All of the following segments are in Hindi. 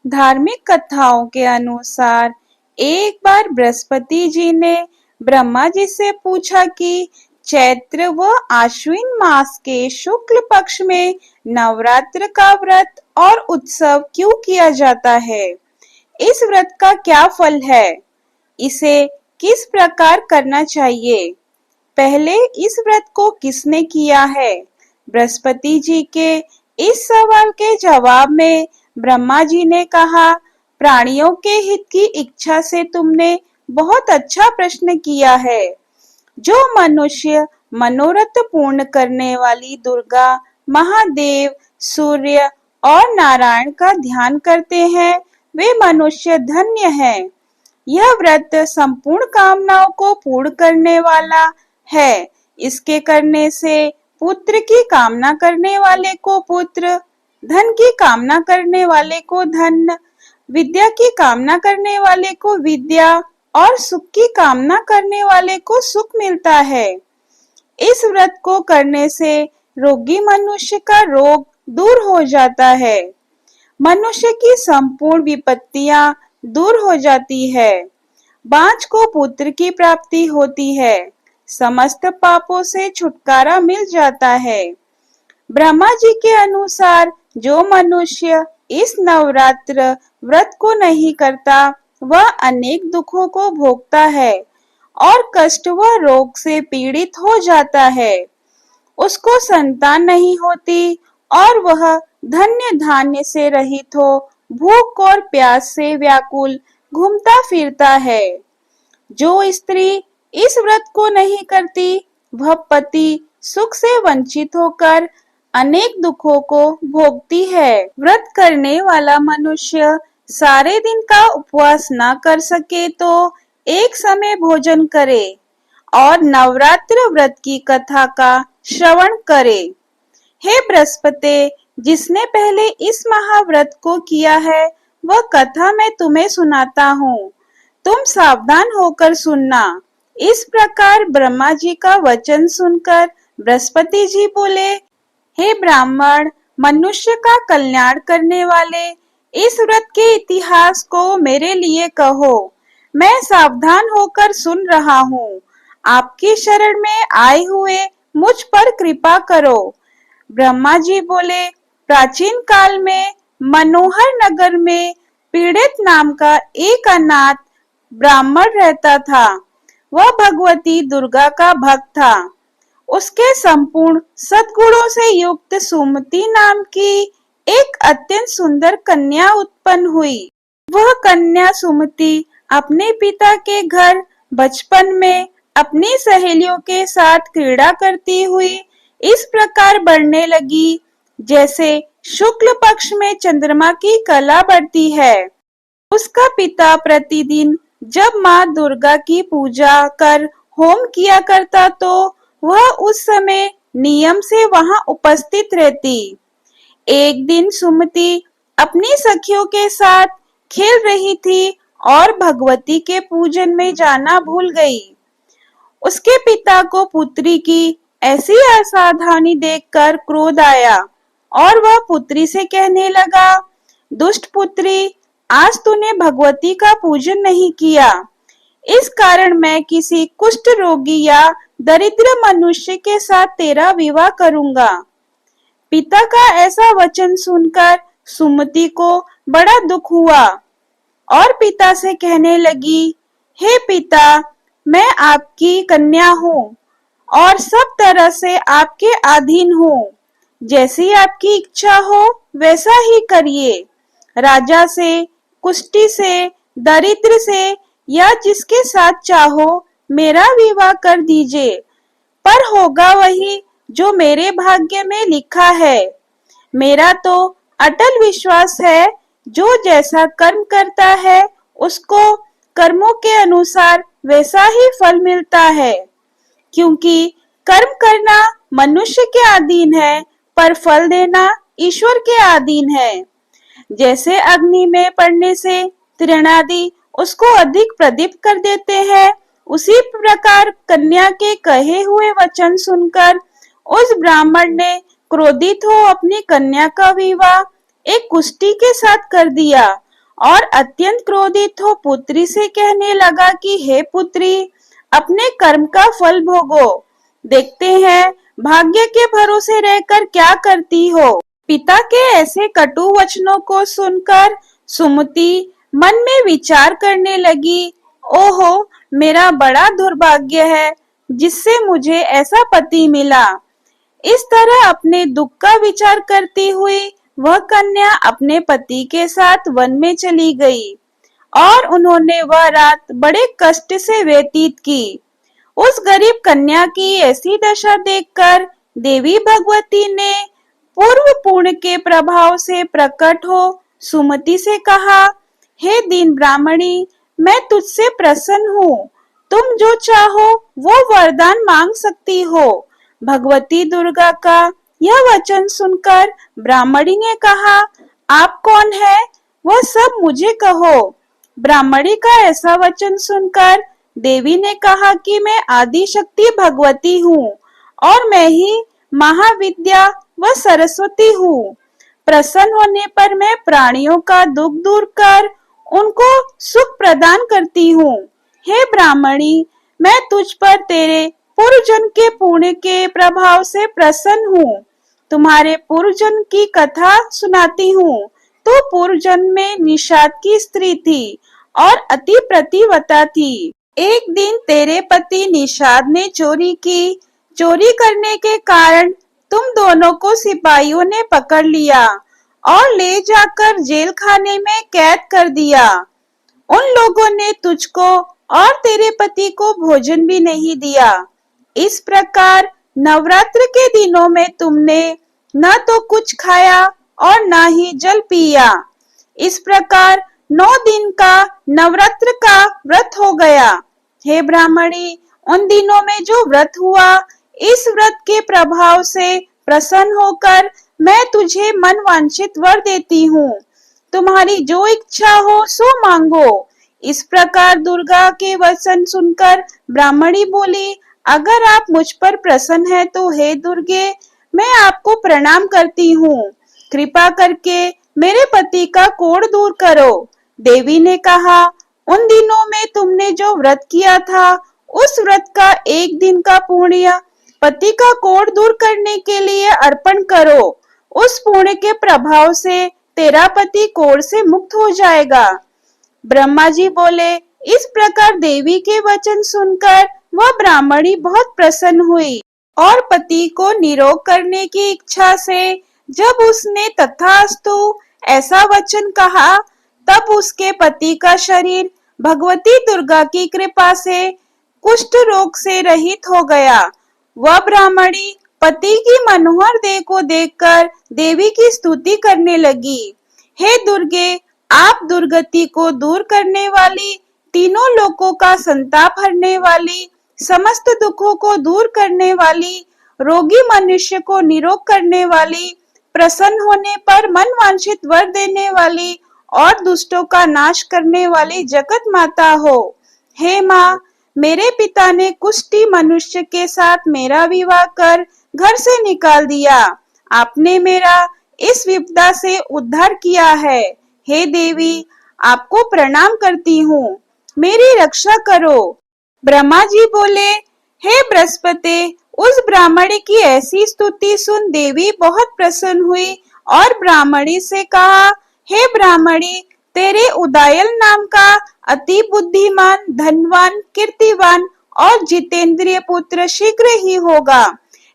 धार्मिक कथाओं के अनुसार एक बार बृहस्पति जी ने ब्रह्मा जी से पूछा कि चैत्र व आश्विन मास के शुक्ल पक्ष में नवरात्र का व्रत और उत्सव क्यों किया जाता है? इस व्रत का क्या फल है? इसे किस प्रकार करना चाहिए? पहले इस व्रत को किसने किया है? बृहस्पति जी के इस सवाल के जवाब में ब्रह्मा जी ने कहा, प्राणियों के हित की इच्छा से तुमने बहुत अच्छा प्रश्न किया है। जो मनुष्य मनोरथ पूर्ण करने वाली दुर्गा, महादेव, सूर्य और नारायण का ध्यान करते हैं, वे मनुष्य धन्य हैं। यह व्रत संपूर्ण कामनाओं को पूर्ण करने वाला है। इसके करने से पुत्र की कामना करने वाले को पुत्र, धन की कामना करने वाले को धन, विद्या की कामना करने वाले को विद्या और सुख की कामना करने वाले को सुख मिलता है। इस व्रत को करने से रोगी मनुष्य का रोग दूर हो जाता है। मनुष्य की संपूर्ण विपत्तियां दूर हो जाती है। बांझ को पुत्र की प्राप्ति होती है। समस्त पापों से छुटकारा मिल जाता है। ब्रह्मा जी के अनुसार जो मनुष्य इस नवरात्र व्रत को नहीं करता, वह अनेक दुखों को भोगता है और कष्ट व रोग से पीड़ित हो जाता है। उसको संतान नहीं होती और वह धन्य धान्य से रहित हो भूख और प्यास से व्याकुल घूमता फिरता है। जो स्त्री इस व्रत को नहीं करती, वह पति सुख से वंचित होकर अनेक दुखों को भोगती है। व्रत करने वाला मनुष्य सारे दिन का उपवास न कर सके तो एक समय भोजन करे और नवरात्र व्रत की कथा का श्रवण करे। हे बृहस्पति, जिसने पहले इस महाव्रत को किया है, वह कथा मैं तुम्हें सुनाता हूँ। तुम सावधान होकर सुनना। इस प्रकार ब्रह्मा जी का वचन सुनकर बृहस्पति जी बोले, हे ब्राह्मण, मनुष्य का कल्याण करने वाले इस व्रत के इतिहास को मेरे लिए कहो। मैं सावधान होकर सुन रहा हूँ। आपकी शरण में आए हुए मुझ पर कृपा करो। ब्रह्मा जी बोले, प्राचीन काल में मनोहर नगर में पीड़ित नाम का एक अनाथ ब्राह्मण रहता था। वह भगवती दुर्गा का भक्त था। उसके संपूर्ण सद्गुणों से युक्त सुमति नाम की एक अत्यंत सुंदर कन्या उत्पन्न हुई। वह कन्या सुमति अपने पिता के घर बचपन में अपनी सहेलियों के साथ क्रीड़ा करती हुई इस प्रकार बढ़ने लगी, जैसे शुक्ल पक्ष में चंद्रमा की कला बढ़ती है। उसका पिता प्रतिदिन जब माँ दुर्गा की पूजा कर होम किया करता, तो वह उस समय नियम से वहां उपस्थित रहती। एक दिन सुमति अपनी सखियों के साथ खेल रही थी और भगवती के पूजन में जाना भूल गई। उसके पिता को पुत्री की ऐसी असावधानी देखकर क्रोध आया और वह पुत्री से कहने लगा, दुष्ट पुत्री, आज तूने भगवती का पूजन नहीं किया। इस कारण मैं किसी कुष्ठ रोगी या दरिद्र मनुष्य के साथ तेरा विवाह करूंगा। पिता का ऐसा वचन सुनकर सुमति को बड़ा दुख हुआ और पिता से कहने लगी, हे पिता, मैं आपकी कन्या हूँ और सब तरह से आपके अधीन हूँ। जैसी आपकी इच्छा हो वैसा ही करिए। राजा से, कुष्ठी से, दरिद्र से या जिसके साथ चाहो मेरा विवाह कर दीजिए, पर होगा वही जो मेरे भाग्य में लिखा है। मेरा तो अटल विश्वास है, जो जैसा कर्म करता है उसको कर्मों के अनुसार वैसा ही फल मिलता है। क्योंकि कर्म करना मनुष्य के अधीन है, पर फल देना ईश्वर के अधीन है। जैसे अग्नि में पड़ने से तृणादि उसको अधिक प्रदीप्त कर देते हैं, उसी प्रकार कन्या के कहे हुए वचन सुनकर उस ब्राह्मण ने क्रोधित हो अपनी कन्या का विवाह एक कुष्ठी के साथ कर दिया और अत्यंत क्रोधित हो पुत्री से कहने लगा कि हे पुत्री, अपने कर्म का फल भोगो। देखते हैं भाग्य के भरोसे रहकर क्या करती हो। पिता के ऐसे कटु वचनों को सुनकर सुमति मन में विचार करने लगी, ओहो, मेरा बड़ा दुर्भाग्य है जिससे मुझे ऐसा पति मिला। इस तरह अपने दुख का विचार करती हुई वह कन्या अपने पति के साथ वन में चली गई और उन्होंने वह रात बड़े कष्ट से व्यतीत की। उस गरीब कन्या की ऐसी दशा देखकर देवी भगवती ने पूर्व पुण्य के प्रभाव से प्रकट हो सुमति से कहा, हे दीन ब्राह्मणी, मैं तुझसे प्रसन्न हूँ। तुम जो चाहो वो वरदान मांग सकती हो। भगवती दुर्गा का यह वचन सुनकर ब्राह्मणी ने कहा, आप कौन है, वह सब मुझे कहो। ब्राह्मणी का ऐसा वचन सुनकर देवी ने कहा कि मैं आदि शक्ति भगवती हूँ और मैं ही महाविद्या व सरस्वती हूँ। प्रसन्न होने पर मैं प्राणियों का दुख दूर कर उनको सुख प्रदान करती हूँ। हे ब्राह्मणी, मैं तुझ पर तेरे पूर्वजन्म के पुण्य के प्रभाव से प्रसन्न हूँ। तुम्हारे पूर्वजन्म की कथा सुनाती हूँ। तो पूर्वजन्म में निषाद की स्त्री थी और अति प्रतिव्रता थी। एक दिन तेरे पति निषाद ने चोरी की। चोरी करने के कारण तुम दोनों को सिपाहियों ने पकड़ लिया और ले जाकर जेल खाने में कैद कर दिया। उन लोगों ने तुझको और तेरे पति को भोजन भी नहीं दिया। इस प्रकार नवरात्र के दिनों में तुमने न तो कुछ खाया और न ही जल पिया। इस प्रकार 9 दिन का नवरात्र का व्रत हो गया। हे ब्राह्मणी, उन दिनों में जो व्रत हुआ, इस व्रत के प्रभाव से प्रसन्न होकर मैं तुझे मन वांछित वर देती हूँ। तुम्हारी जो इच्छा हो सो मांगो। इस प्रकार दुर्गा के वचन सुनकर ब्राह्मणी बोली, अगर आप मुझ पर प्रसन्न हैं तो हे दुर्गे, मैं आपको प्रणाम करती हूँ। कृपा करके मेरे पति का कोढ़ दूर करो। देवी ने कहा, उन दिनों में तुमने जो व्रत किया था, उस व्रत का एक दिन का पुण्य पति का कोढ़ दूर करने के लिए अर्पण करो। उस पुण्य के प्रभाव से तेरा पति कोढ़ से मुक्त हो जाएगा। ब्रह्मा जी बोले। इस प्रकार देवी के वचन सुनकर वह ब्राह्मणी बहुत प्रसन्न हुई और पति को निरोग करने की इच्छा से जब उसने तथास्तु ऐसा वचन कहा, तब उसके पति का शरीर भगवती दुर्गा की कृपा से कुष्ठ रोग से रहित हो गया। वह ब्राह्मणी पति की मनोहर देह को देखकर देवी की स्तुति करने लगी। हे दुर्गे, आप दुर्गति को दूर करने वाली, तीनों लोकों का संताप हरने वाली, समस्त दुखों को दूर करने वाली, रोगी मनुष्य को निरोग करने वाली, प्रसन्न होने पर मन वांछित वर देने वाली और दुष्टों का नाश करने वाली जगत माता हो। हे माँ, मेरे पिता ने कुष्ठी मनुष्य के साथ मेरा विवाह कर घर से निकाल दिया। आपने मेरा इस विपदा से उद्धार किया है। हे देवी, आपको प्रणाम करती हूँ, मेरी रक्षा करो। ब्रह्मा जी बोले, हे बृहस्पति, उस ब्राह्मणी की ऐसी स्तुति सुन देवी बहुत प्रसन्न हुई और ब्राह्मणी से कहा, हे ब्राह्मणी, तेरे उदयन नाम का अति बुद्धिमान, धनवान, कीर्तिवान और जितेंद्रिय पुत्र शीघ्र ही होगा।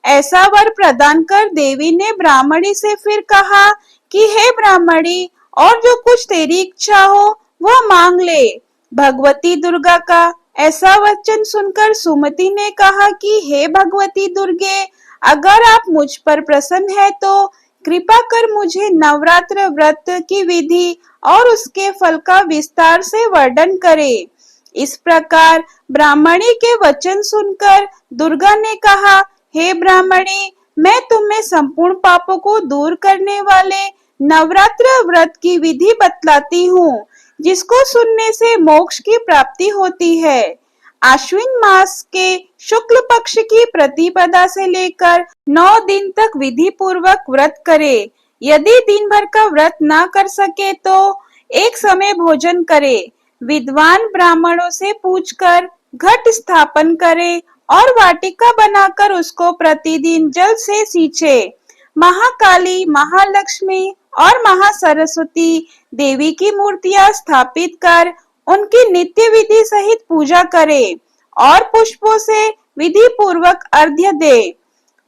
ऐसा वर प्रदान कर देवी ने ब्राह्मणी से फिर कहा कि हे ब्राह्मणी, और जो कुछ तेरी इच्छा हो वह मांग ले। भगवती दुर्गा का ऐसा वचन सुनकर सुमति ने कहा कि हे भगवती दुर्गे, अगर आप मुझ पर प्रसन्न है तो कृपा कर मुझे नवरात्र व्रत की विधि और उसके फल का विस्तार से वर्णन करे। इस प्रकार ब्राह्मणी के वचन सुनकर दुर्गा ने कहा, हे ब्राह्मणी, मैं तुम्हें संपूर्ण पापों को दूर करने वाले नवरात्र व्रत की विधि बतलाती हूँ, जिसको सुनने से मोक्ष की प्राप्ति होती है। आश्विन मास के शुक्ल पक्ष की प्रतिपदा से लेकर 9 दिन तक विधि पूर्वक व्रत करे। यदि दिन भर का व्रत ना कर सके तो एक समय भोजन करे, विद्वान ब्राह्मणों से पूछकर घट स्थापन करे और वाटिका बनाकर उसको प्रतिदिन जल से सींचे। महाकाली, महालक्ष्मी और महासरस्वती देवी की मूर्तियां स्थापित कर उनकी नित्य विधि सहित पूजा करे और पुष्पों से विधि पूर्वक अर्घ्य दे।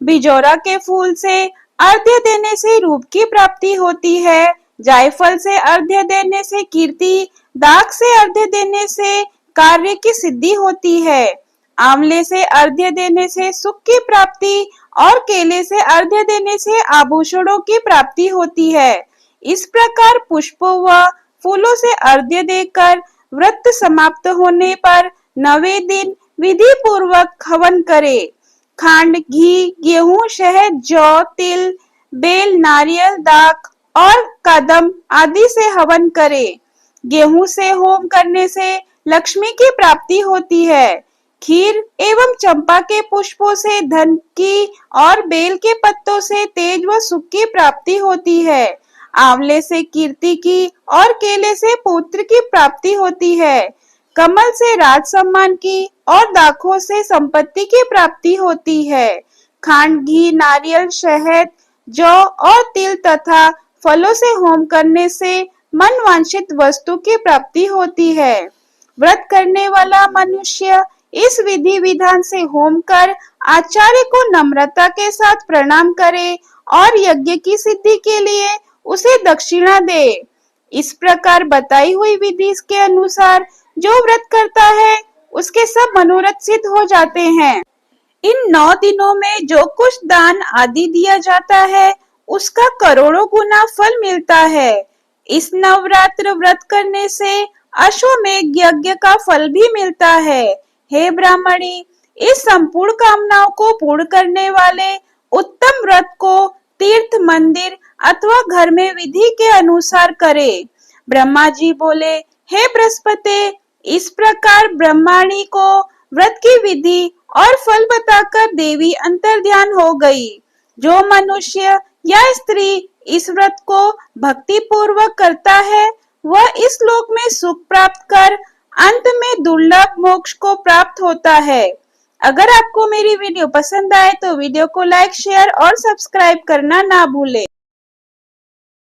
बिजोरा के फूल से अर्घ्य देने से रूप की प्राप्ति होती है, जायफल से अर्घ्य देने से कीर्ति, दाख से अर्घ्य देने से कार्य की सिद्धि होती है, आंवले से अर्घ्य देने से सुख की प्राप्ति और केले से अर्घ्य देने से आभूषणों की प्राप्ति होती है। इस प्रकार पुष्पों व फूलों से अर्घ्य देकर व्रत समाप्त होने पर 9वें दिन विधि पूर्वक हवन करे। खांड, घी, गेहूं, शहद, जौ, तिल, बेल, नारियल, दाख और कदम आदि से हवन करे। गेहूं से होम करने से लक्ष्मी की प्राप्ति होती है। खीर एवं चंपा के पुष्पों से धन की और बेल के पत्तों से तेज व सुख की प्राप्ति होती है। आंवले से कीर्ति की और केले से पुत्र की प्राप्ति होती है। कमल से राज सम्मान की और दाखों से संपत्ति की प्राप्ति होती है। खांड, घी, नारियल, शहद, जौ और तिल तथा फलों से होम करने से मन वांछित वस्तु की प्राप्ति होती है। व्रत करने वाला मनुष्य इस विधि विधान से होम कर आचार्य को नम्रता के साथ प्रणाम करे और यज्ञ की सिद्धि के लिए उसे दक्षिणा दे। इस प्रकार बताई हुई विधि के अनुसार जो व्रत करता है उसके सब मनोरथ सिद्ध हो जाते हैं। इन 9 दिनों में जो कुछ दान आदि दिया जाता है उसका करोड़ों गुना फल मिलता है। इस नवरात्र व्रत करने से अश्वमेध यज्ञ का फल भी मिलता है। हे ब्राह्मणी, इस संपूर्ण कामनाओं को पूर्ण करने वाले उत्तम व्रत को तीर्थ, मंदिर अथवा घर में विधि के अनुसार करे। ब्रह्मा जी बोले, हे बृहस्पति, इस प्रकार ब्रह्मणी को व्रत की विधि और फल बताकर देवी अंतर्ध्यान हो गई। जो मनुष्य या स्त्री इस व्रत को भक्ति पूर्वक करता है वह इस लोक में सुख प्राप्त कर अंत में दुर्लभ मोक्ष को प्राप्त होता है। अगर आपको मेरी वीडियो पसंद आए तो वीडियो को लाइक, शेयर और सब्सक्राइब करना ना भूले।